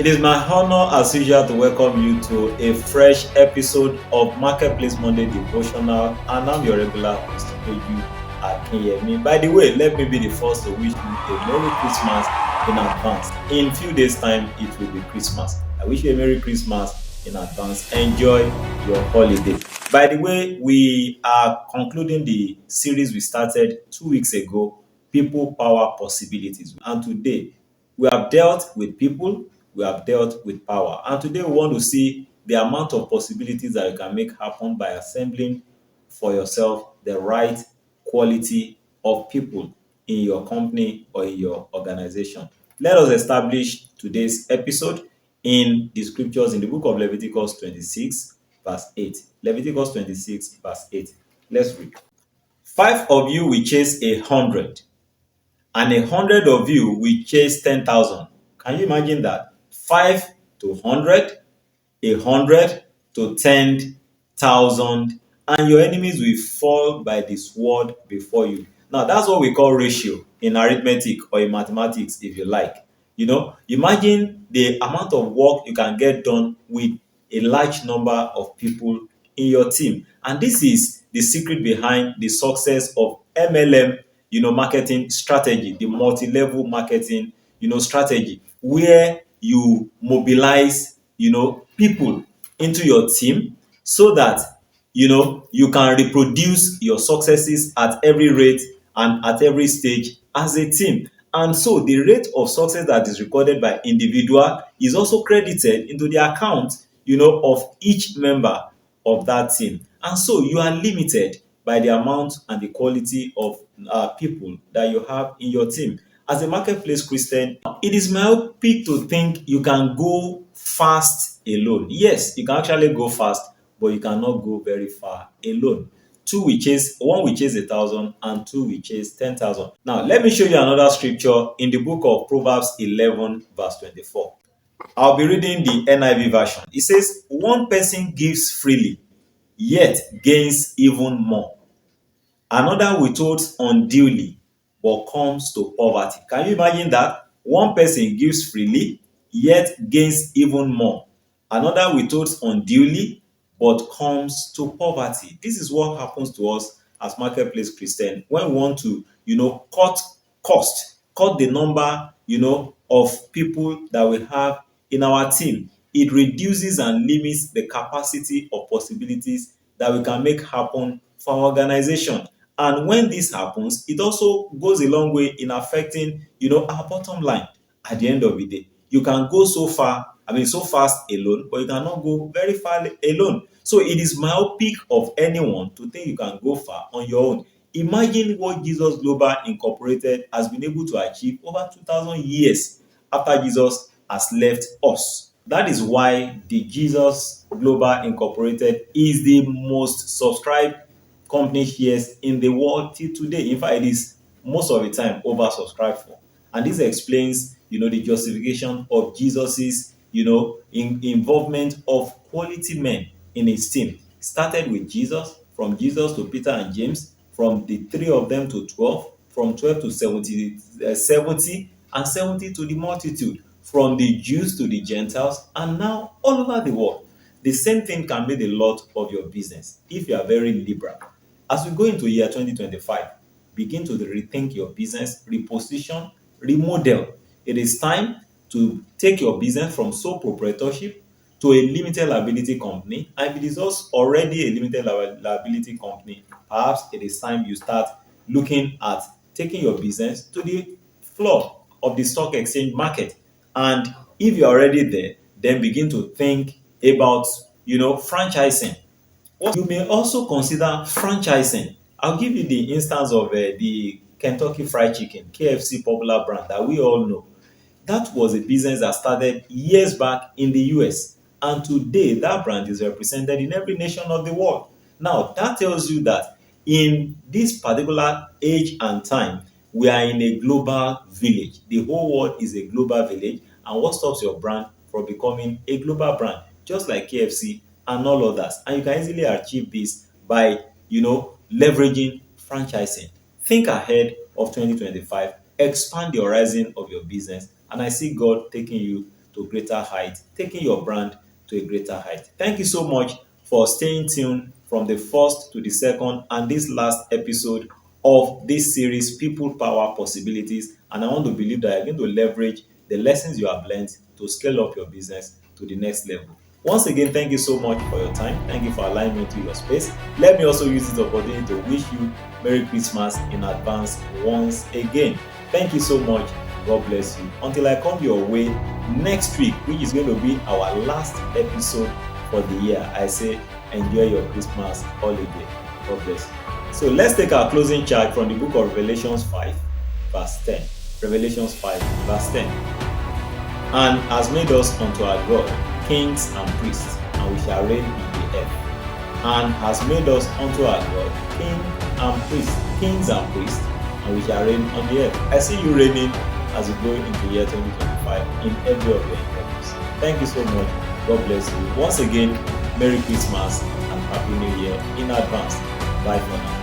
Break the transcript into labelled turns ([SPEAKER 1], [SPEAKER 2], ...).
[SPEAKER 1] It is my honor, as usual, to welcome you to a fresh episode of Marketplace Monday Devotional, and I'm your regular host, Peju-Akinyemi. By the way, let me be the first to wish you a Merry Christmas in advance. In few days' time, it will be Christmas. I wish you a Merry Christmas in advance. Enjoy your holiday. By the way, we are concluding the series we started 2 weeks ago, People, Power, Possibilities. And today, we have dealt with people, we have dealt with power. And today we want to see the amount of possibilities that you can make happen by assembling for yourself the right quality of people in your company or in your organization. Let us establish today's episode in the scriptures in the book of Leviticus 26, verse 8. Leviticus 26, verse 8. Let's read. Five of you will chase 100, and 100 of you will chase 10,000. Can you imagine that? 5 to 100, 100 to 10,000, and your enemies will fall by the sword before you. Now, that's what we call ratio in arithmetic or in mathematics, if you like. Imagine the amount of work you can get done with a large number of people in your team. And this is the secret behind the success of MLM, marketing strategy, the multi-level marketing, strategy, where you mobilize, people into your team so that, you can reproduce your successes at every rate and at every stage as a team. And so the rate of success that is recorded by individual is also credited into the account, of each member of that team. And so you are limited by the amount and the quality of people that you have in your team. As a marketplace Christian, it is myopic to think you can go fast alone. Yes, you can actually go fast, but you cannot go very far alone. One will chase 1,000, and two will chase 10,000. Now, let me show you another scripture in the book of Proverbs 11, verse 24. I'll be reading the NIV version. It says, one person gives freely, yet gains even more. Another withholds unduly, but comes to poverty. Can you imagine that? One person gives freely, yet gains even more. Another withholds unduly, but comes to poverty. This is what happens to us as marketplace Christian when we want to, cut cost, cut the number, of people that we have in our team. It reduces and limits the capacity of possibilities that we can make happen for our organization. And when this happens, it also goes a long way in affecting, our bottom line at the end of the day. You can go so far, so fast alone, but you cannot go very far alone. So it is myopic of anyone to think you can go far on your own. Imagine what Jesus Global Incorporated has been able to achieve over 2,000 years after Jesus has left us. That is why the Jesus Global Incorporated is the most subscribed company shares in the world till today. In fact, it is most of the time oversubscribed for. And this explains, the justification of Jesus's, involvement of quality men in his team. Started with Jesus, from Jesus to Peter and James, from the three of them to 12, from 12 to 70, and 70 to the multitude, from the Jews to the Gentiles, and now all over the world. The same thing can be the lot of your business if you are very liberal. As we go into year 2025, begin to rethink your business, reposition, remodel. It is time to take your business from sole proprietorship to a limited liability company. And if it is also already a limited liability company, perhaps it is time you start looking at taking your business to the floor of the stock exchange market. And if you're already there, then begin to think about, franchising. You may also consider franchising. I'll give you the instance of the Kentucky Fried Chicken, KFC popular brand that we all know. That was a business that started years back in the US. And today, that brand is represented in every nation of the world. Now, that tells you that in this particular age and time, we are in a global village. The whole world is a global village. And what stops your brand from becoming a global brand? Just like KFC and all others. And you can easily achieve this by, leveraging franchising. Think ahead of 2025, expand the horizon of your business, and I see God taking you to greater heights, taking your brand to a greater height. Thank you so much for staying tuned from the first to the second and this last episode of this series, People, Power, Possibilities. And I want to believe that you're going to leverage the lessons you have learned to scale up your business to the next level. Once again, thank you so much for your time. Thank you for allowing me into your space. Let me also use this opportunity to wish you Merry Christmas in advance once again. Thank you so much. God bless you. Until I come your way next week, which is going to be our last episode for the year, I say enjoy your Christmas holiday. God bless you. So let's take our closing charge from the book of Revelations 5, verse 10. Revelations 5, verse 10. And has made us unto our God kings and priests, and we shall reign in the earth. And has made us unto our God kings and priests, and we shall reign on the earth. I see you reigning as you go into year 2025 in every of your endeavors. Thank you so much. God bless you. Once again, Merry Christmas and Happy New Year in advance. Bye for now.